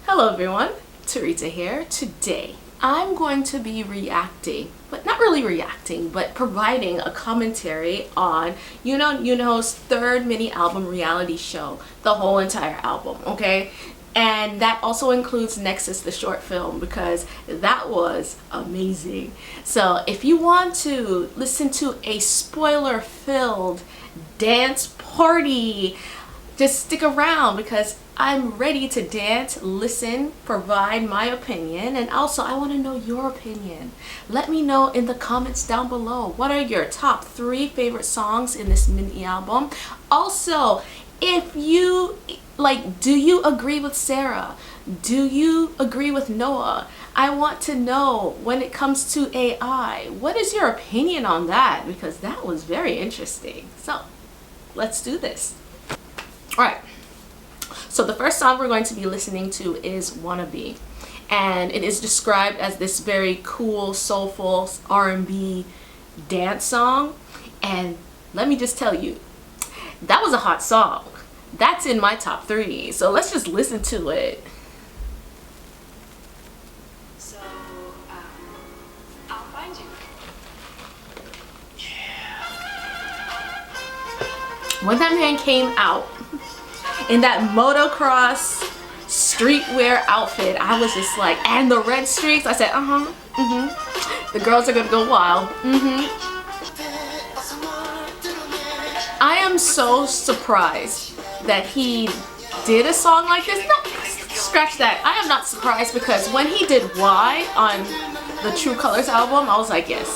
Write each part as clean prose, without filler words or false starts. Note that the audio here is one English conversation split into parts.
Hello everyone, Teresa here. Today I'm going to be reacting, but not really reacting, but providing a commentary on Yunho's third mini album reality show, the whole entire album, okay? And that also includes Nexus, the short film, because that was amazing. So if you want to listen to a spoiler-filled dance party, just stick around because I'm ready to dance, listen, provide my opinion, and also I want to know your opinion. Let me know in the comments down below. What are your top 3 favorite songs in this mini album? Also, if you do you agree with Sarah? Do you agree with Noah? I want to know when it comes to AI. What is your opinion on that? Because that was very interesting. So let's do this. All right. So the first song we're going to be listening to is Wannabe, and it is described as this very cool, soulful R&B dance song. And let me just tell you, that was a hot song. That's in my top 3. So let's just listen to it. So, I'll find you. When that man came out in that motocross streetwear outfit, I was just like, and the red streaks, I said, the girls are gonna go wild. I am so surprised that he did a song like this. No, scratch that. I am not surprised, because when he did Why on the True Colors album, I was like, yes,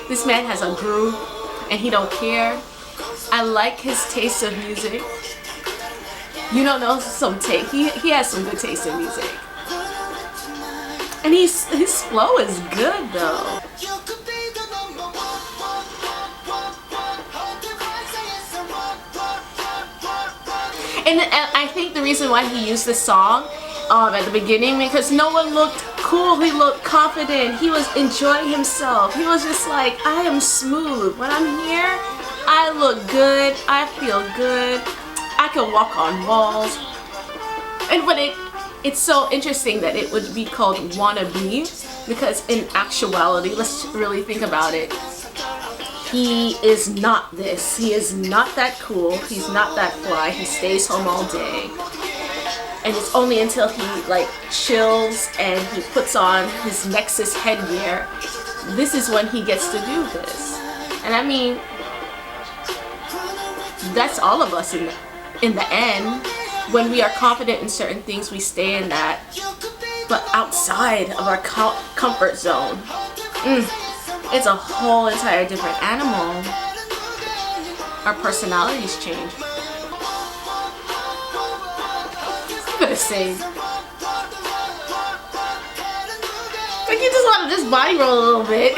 this man has a groove and he don't care. I like his taste of music. You don't know some taste. He has some good taste in music, and his flow is good though. And I think the reason why he used this song at the beginning, because Noah looked cool, he looked confident, he was enjoying himself. He was just like, I am smooth. When I'm here, I look good, I feel good, I can walk on walls. And but it's so interesting that it would be called Wannabe, because in actuality, let's really think about it, he is not this. He is not that cool. He's not that fly. He stays home all day. And it's only until he chills and he puts on his Nexus headgear, this is when he gets to do this. And I mean, that's all of us in the end. When we are confident in certain things, we stay in that. But outside of our comfort zone, it's a whole entire different animal. Our personalities change. I'm gonna sing. Like, you just want to just body roll a little bit.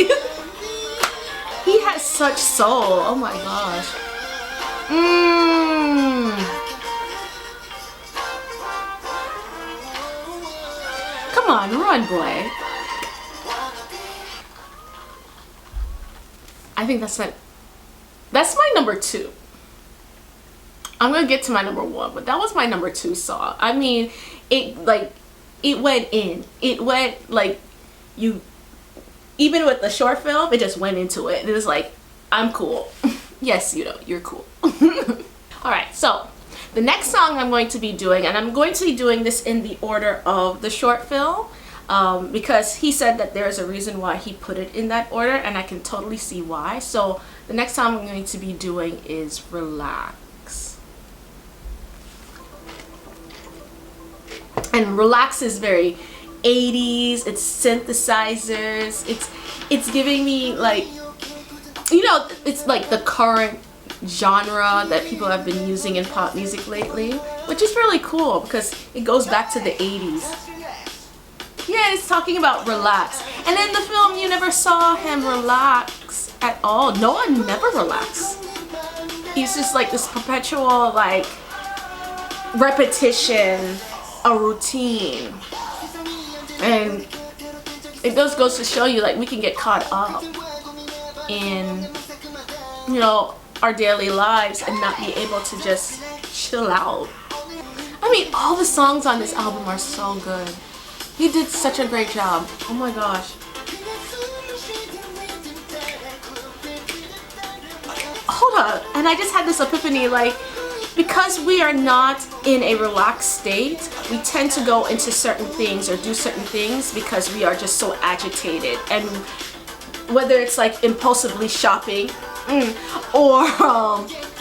He has such soul. Oh my gosh. Come on, run, boy. I think that's my number 2. I'm gonna get to my number 1, but that was my number 2 song. I mean, it went in. It went you. Even with the short film, it just went into it. It was like, I'm cool. Yes, you're cool. All right, so the next song I'm going to be doing, and I'm going to be doing this in the order of the short film, because he said that there's a reason why he put it in that order, and I can totally see why. So the next song I'm going to be doing is Relax. And Relax is very 80s. It's synthesizers. It's giving me it's like the current genre that people have been using in pop music lately, which is really cool because it goes back to the 80s. Yeah, it's talking about relax. And in the film, you never saw him relax at all. Noah never relaxed. He's just like this perpetual repetition, a routine. And it just goes to show you, we can get caught up in, our daily lives and not be able to just chill out. I mean, all the songs on this album are so good. He did such a great job. Oh my gosh. Hold up. And I just had this epiphany, like, because we are not in a relaxed state, we tend to go into certain things or do certain things because we are just so agitated. And whether it's like impulsively shopping or,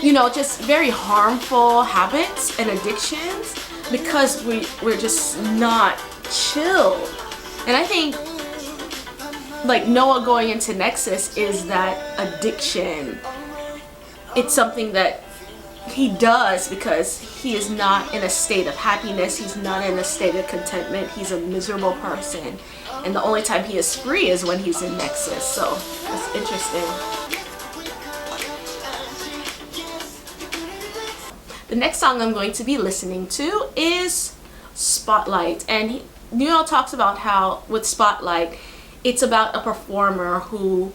you know, just very harmful habits and addictions because we're just not chill. And I think like Noah going into Nexus is that addiction. It's something that he does because he is not in a state of happiness. He's not in a state of contentment. He's a miserable person. And the only time he is free is when he's in Nexus. So it's interesting. The next song I'm going to be listening to is Spotlight. And Yunho talks about how with Spotlight, it's about a performer who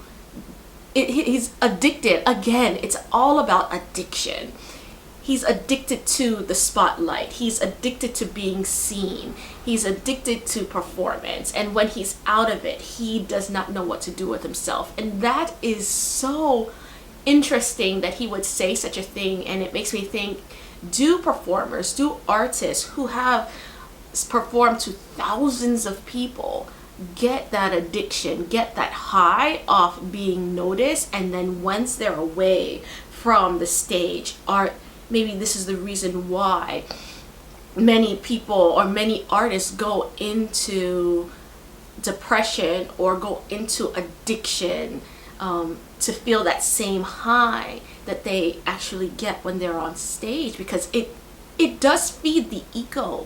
he's addicted. Again, it's all about addiction. He's addicted to the spotlight. He's addicted to being seen. He's addicted to performance. And when he's out of it, he does not know what to do with himself. And that is so interesting that he would say such a thing. And it makes me think, do performers, do artists who have performed to thousands of people get that addiction, get that high off being noticed, and then once they're away from the stage, maybe this is the reason why many people or many artists go into depression or go into addiction to feel that same high that they actually get when they're on stage, because it does feed the ego.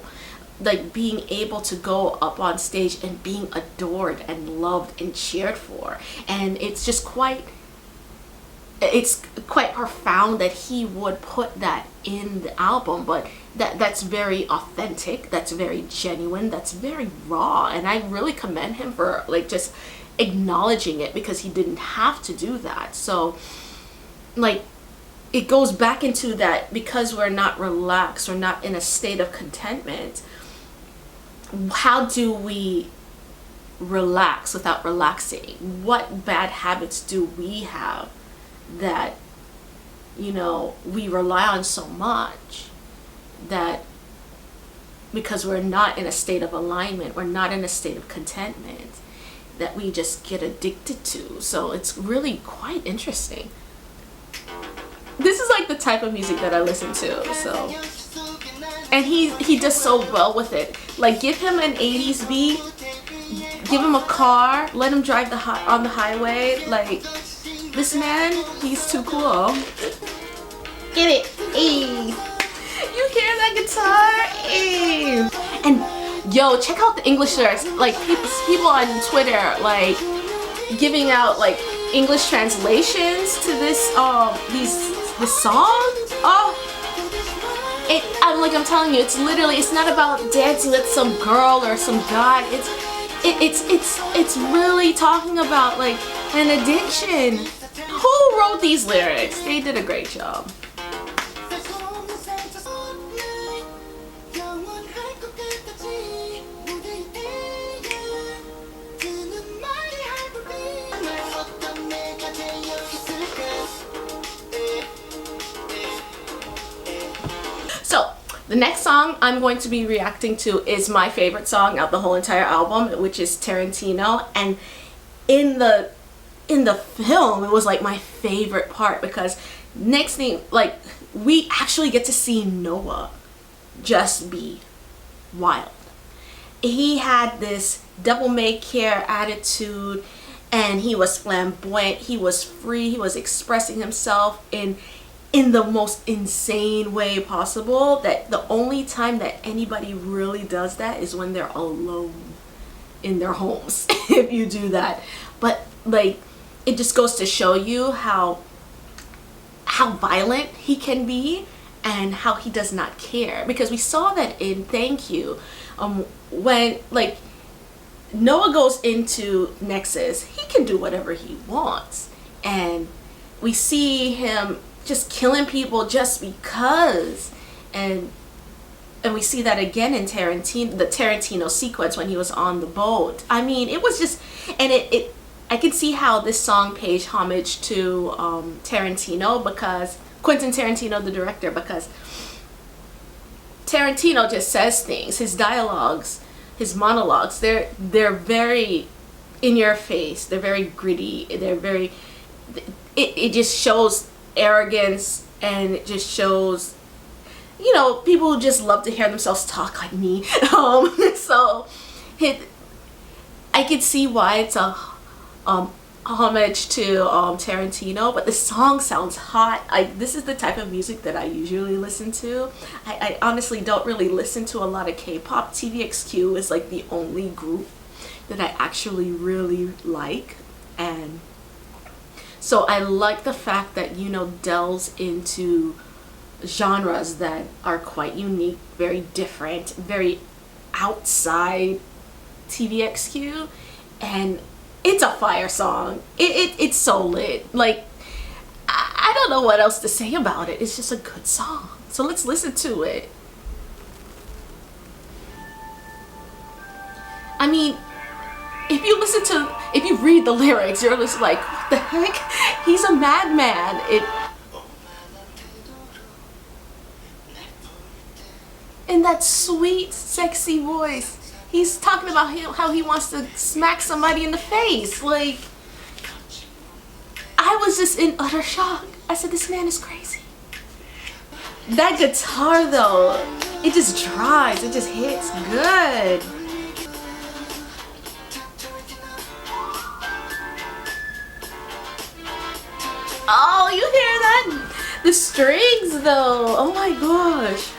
Like being able to go up on stage and being adored and loved and cheered for. And it's just quite profound that he would put that in the album, but that's very authentic, that's very genuine, that's very raw, and I really commend him for like just acknowledging it, because he didn't have to do that. So like it goes back into that, because we're not relaxed, we're not in a state of contentment. How do we relax without relaxing? What bad habits do we have that, you know, we rely on so much, that because we're not in a state of alignment, we're not in a state of contentment, that we just get addicted to? So it's really quite interesting. This is like the type of music that I listen to, so. And he does so well with it. Like, give him an 80s beat, give him a car, let him drive on the highway. Like, this man, he's too cool. Get it? Ayy. You hear that guitar? Ayy. And yo, check out the English lyrics. Like, people on Twitter, like, giving out like English translations to this song. Oh. I'm telling you, it's literally, it's not about dancing with some girl or some guy. It's really talking about like an addiction. Who wrote these lyrics? They did a great job. The next song I'm going to be reacting to is my favorite song of the whole entire album, which is Tarantino. And in the film, it was like my favorite part, because next thing, like, we actually get to see Noah just be wild. He had this devil may care attitude, and he was flamboyant, he was free, he was expressing himself in the most insane way possible, that the only time that anybody really does that is when they're alone in their homes. If you do that. But like, it just goes to show you how violent he can be and how he does not care, because we saw that in Thank You, when like Noah goes into Nexus, he can do whatever he wants, and we see him just killing people just because. And and we see that again in the Tarantino sequence when he was on the boat. I mean, it was just, and I can see how this song pays homage to Tarantino, because Quentin Tarantino, the director, because Tarantino just says things. His dialogues, his monologues, they're very in your face. They're very gritty. They're very, it just shows arrogance, and it just shows, you know, people who just love to hear themselves talk like me. So I could see why it's a homage to Tarantino, but the song sounds hot. This is the type of music that I usually listen to. I honestly don't really listen to a lot of K-pop. TVXQ is like the only group that I actually really like, and so I like the fact that, you know, delves into genres that are quite unique, very different, very outside TVXQ, and it's a fire song. It's so lit. Like, I don't know what else to say about it. It's just a good song. So let's listen to it. I mean, if you read the lyrics, you're just like, what the heck? He's a madman. In that sweet, sexy voice, he's talking about how he wants to smack somebody in the face. Like, I was just in utter shock. I said, this man is crazy. That guitar though, it just drives, it just hits good. Oh, you hear that? The strings though, oh my gosh.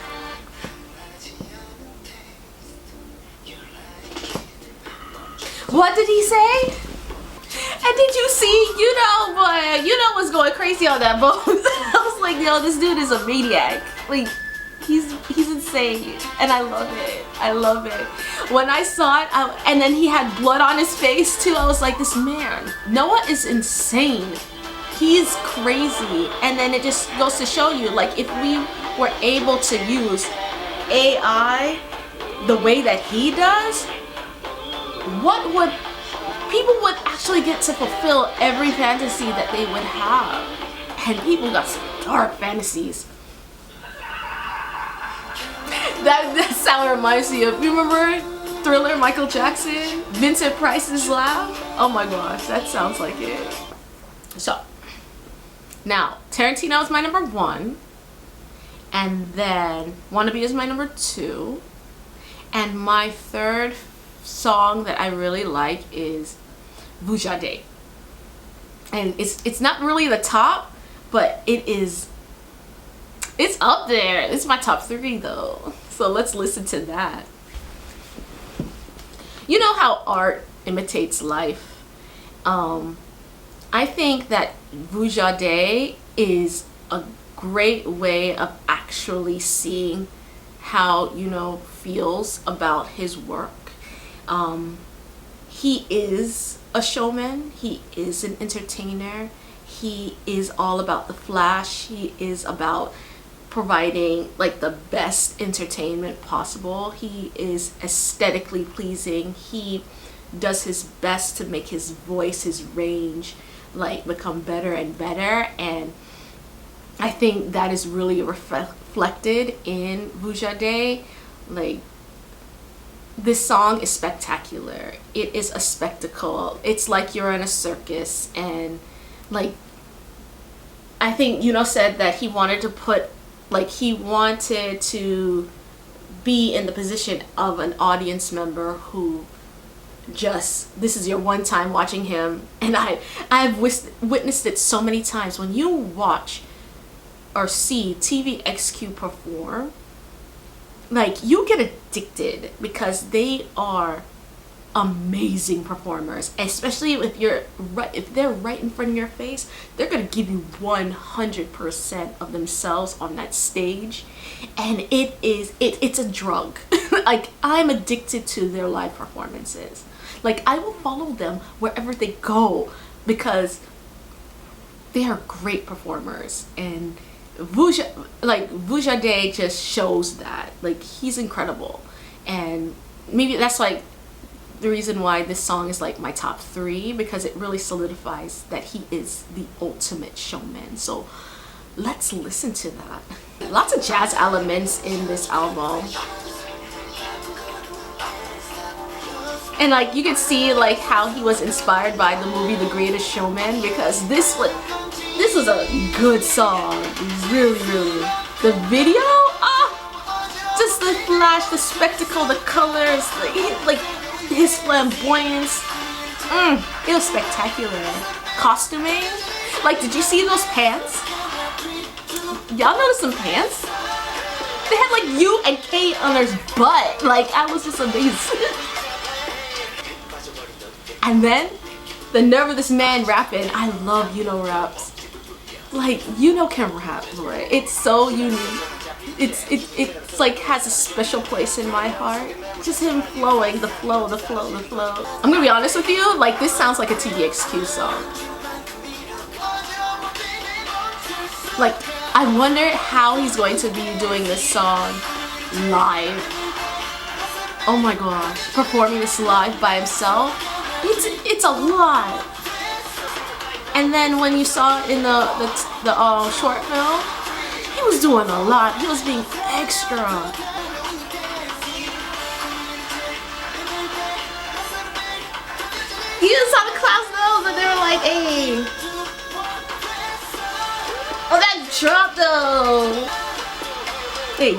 What did he say? And did you see, Yunho, boy, Yunho was going crazy on that boat. I was like, yo, this dude is a maniac. Like, he's insane, and I love it. I love it. When I saw it, and then he had blood on his face too, I was like, this man, Noah is insane. He's crazy. And then it just goes to show you, like, if we were able to use AI the way that he does, people would actually get to fulfill every fantasy that they would have. And people got some dark fantasies. That sound reminds me of, you remember Thriller, Michael Jackson, Vincent Price's Laugh? Oh my gosh, that sounds like it. So, now, Tarantino is my number 1, and then Wannabe is my number 2, and my third song that I really like is Vujade. And it's not really the top, but it's up there. It's my top 3 though. So let's listen to that. You know how art imitates life. I think that Vujade is a great way of actually seeing how Yunho feels about his work. He is a showman. He is an entertainer. He is all about the flash. He is about providing like the best entertainment possible. He is aesthetically pleasing. He does his best to make his voice, his range, like become better and better. And I think that is really reflected in Vujade. Like, this song is spectacular. It is a spectacle. It's like you're in a circus, and like, I think Yunho said that he wanted to be in the position of an audience member who just, this is your one time watching him. And I've witnessed it so many times. When you watch or see TVXQ perform, like, you get addicted because they are amazing performers, especially if they're right in front of your face. They're gonna give you 100% of themselves on that stage, and it's a drug. Like, I'm addicted to their live performances. Like, I will follow them wherever they go because they are great performers, and Vujade just shows that, like, he's incredible. And maybe that's like the reason why this song is like my top 3, because it really solidifies that he is the ultimate showman. So let's listen to that. Lots of jazz elements in this album. And like you can see like how he was inspired by the movie The Greatest Showman, because this was a good song. Really, really. The video, just the flash, the spectacle, the colors, like his flamboyance. It was spectacular. Costuming, like, did you see those pants? Y'all notice some pants? They had like U and K on their butt. Like, I was just amazed. And then the nerve of this man rapping. I love Yunho raps. Like, Yunho can rap, Lord. It's so unique. It's like has a special place in my heart. Just him flowing, the flow. I'm gonna be honest with you, like, this sounds like a TVXQ song. Like, I wonder how he's going to be doing this song live. Oh my gosh, performing this live by himself. It's a lot. And then when you saw in the short film, he was doing a lot. He was being extra. He was on the clouds though, but they were like, hey. Oh, that drop though. Hey.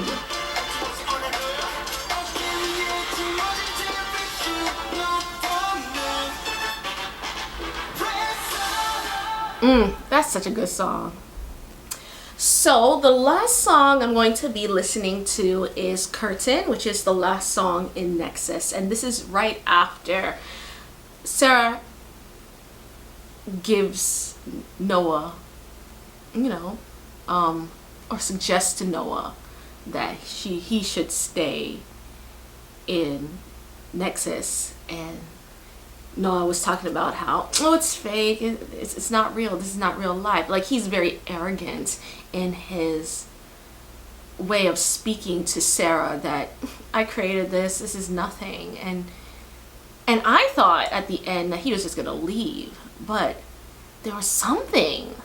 That's such a good song. So the last song I'm going to be listening to is Curtain, which is the last song in Nexus. And this is right after Sarah gives Noah, or suggests to Noah that he should stay in Nexus. And Noah was talking about how, it's fake, it's not real, this is not real life. Like, he's very arrogant in his way of speaking to Sarah that I created this is nothing. And I thought at the end that he was just gonna leave, but there was something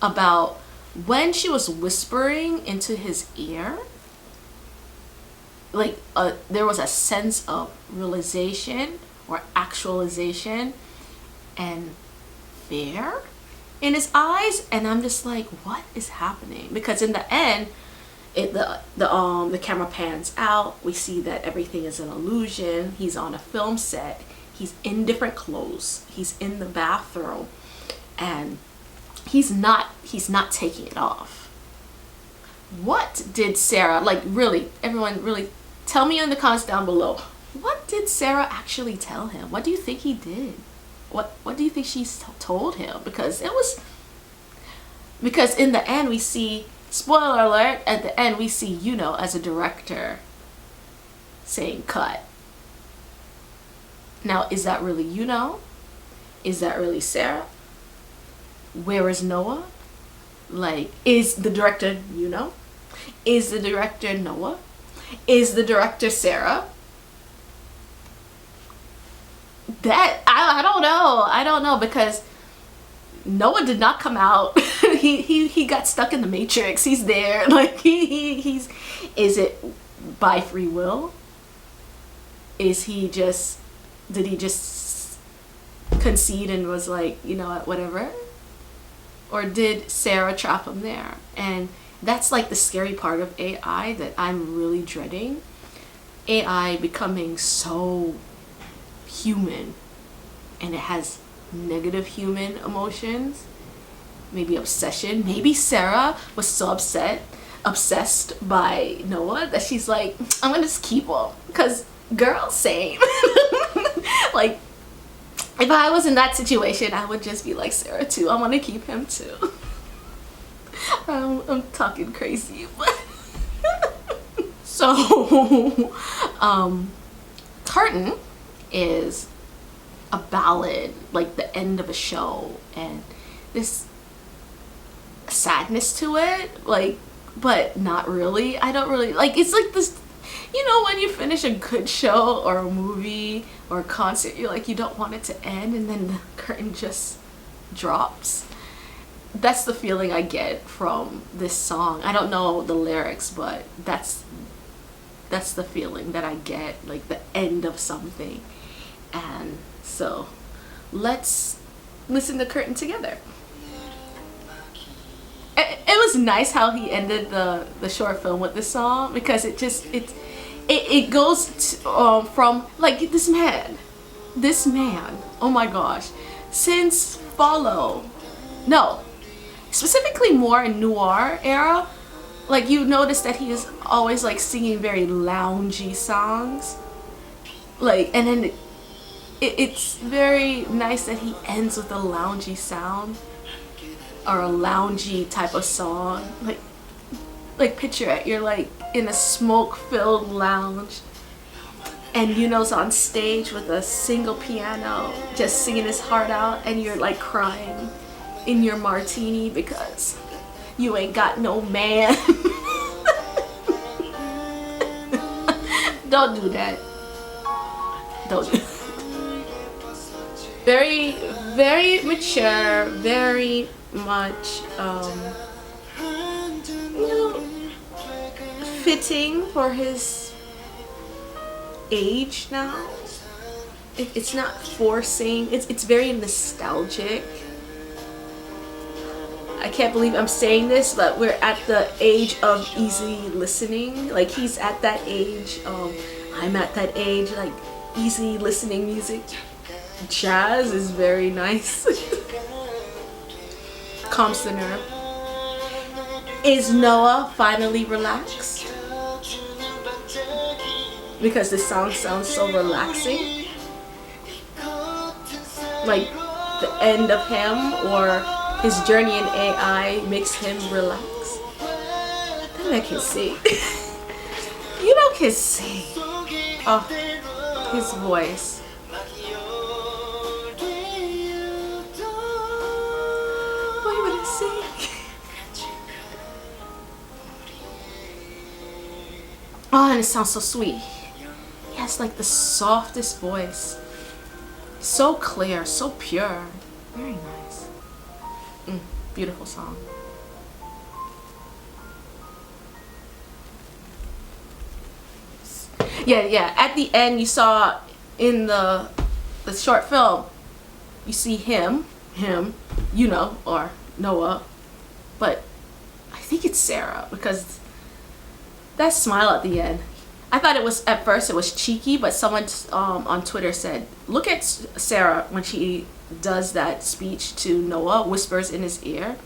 about when she was whispering into his ear, like there was a sense of realization or actualization and fear in his eyes. And I'm just like, what is happening? Because in the end, the camera pans out. We see that everything is an illusion. He's on a film set. He's in different clothes. He's in the bathroom, and he's not taking it off. What did Sarah, like, really, everyone, really tell me in the comments down below, what did Sarah actually tell him? What do you think he did? What do you think she told him? Because in the end we see, spoiler alert, at the end we see Yunho as a director saying cut. Now, is that really Yunho? Is that really Sarah? Where is Noah? Like, is the director Yunho? Is the director Noah? Is the director Sarah? That I don't know, because Noah did not come out. he got stuck in the Matrix. He's there, like he's. Is it by free will? Did he just concede and was like, you know what, whatever? Or did Sarah trap him there? And that's like the scary part of AI that I'm really dreading. AI becoming so human, and it has negative human emotions, maybe obsession. Maybe Sarah was so obsessed by Noah that she's like, I'm gonna just keep him, because girl, same. Like, if I was in that situation, I would just be like Sarah too. I want to keep him too. I'm talking crazy, but so Curtain is a ballad, like the end of a show, and this sadness to it, like, but not really. I don't really like, it's like this, you know, when you finish a good show or a movie or a concert, you're like, you don't want it to end, and then the curtain just drops. That's the feeling I get from this song. I don't know the lyrics, but that's the feeling that I get, like the end of something. And so let's listen to Curtain together. It was nice how he ended the short film with this song, because it goes to, from like this man, oh my gosh, since specifically more in noir era, like you notice that he is always like singing very loungy songs, like, and then it's very nice that he ends with a loungy sound or a loungy type of song. Like picture it, you're like in a smoke-filled lounge and Yunho's on stage with a single piano just singing his heart out, and you're like crying in your martini because you ain't got no man. Don't do that. Don't do that. Very, very mature, very much you know, fitting for his age now. It's not forcing, it's very nostalgic. I can't believe I'm saying this, but we're at the age of easy listening. Like he's at that age, I'm at that age, like easy listening music. Jazz is very nice. Calms the nerve. Is Noah finally relaxed? Because this song sounds so relaxing. Like the end of him or his journey in AI makes him relax. That man can sing. You know, can sing. Oh, his voice. What you wanna sing? Oh, and it sounds so sweet. He has like the softest voice. So clear, so pure. Very nice. Beautiful song. Yeah. At the end, you saw in the short film, you see him, you know, or Noah, but I think it's Sarah, because that smile at the end. I thought it was, at first it was cheeky, but someone on Twitter said, look at Sarah when she does that speech to Noah, whispers in his ear,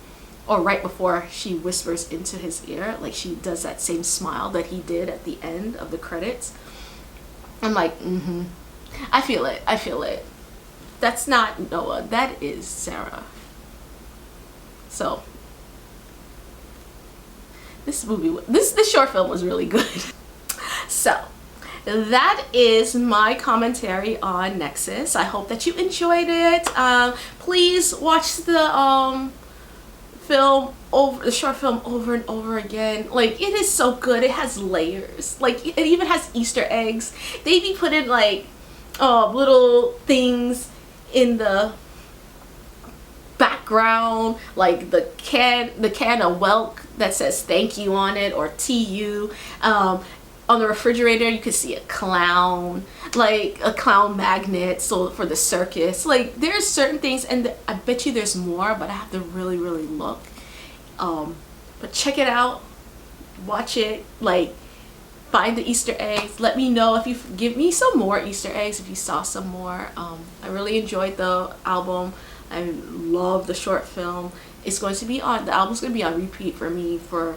or right before she whispers into his ear, like she does that same smile that he did at the end of the credits. I'm like, I feel it. That's not Noah, that is Sarah. So this short film was really good. So that is my commentary on Nexus. I hope that you enjoyed it. Please watch the short film over and over again. Like, it is so good. It has layers. Like, it even has Easter eggs. They be putting like little things in the background, like the can of Welk that says thank you on it, or TU. On the refrigerator you could see a clown, like a clown magnet, so for the circus. Like, there's certain things, and I bet you there's more, but I have to really look. But check it out, watch it, like find the Easter eggs. Let me know if you give me some more Easter eggs, if you saw some more. I really enjoyed the album. I love the short film. It's going to be on, the album's going to be on repeat for me for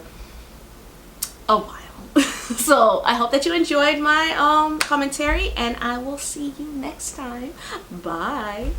a while. So I hope that you enjoyed my commentary, and I will see you next time. Bye.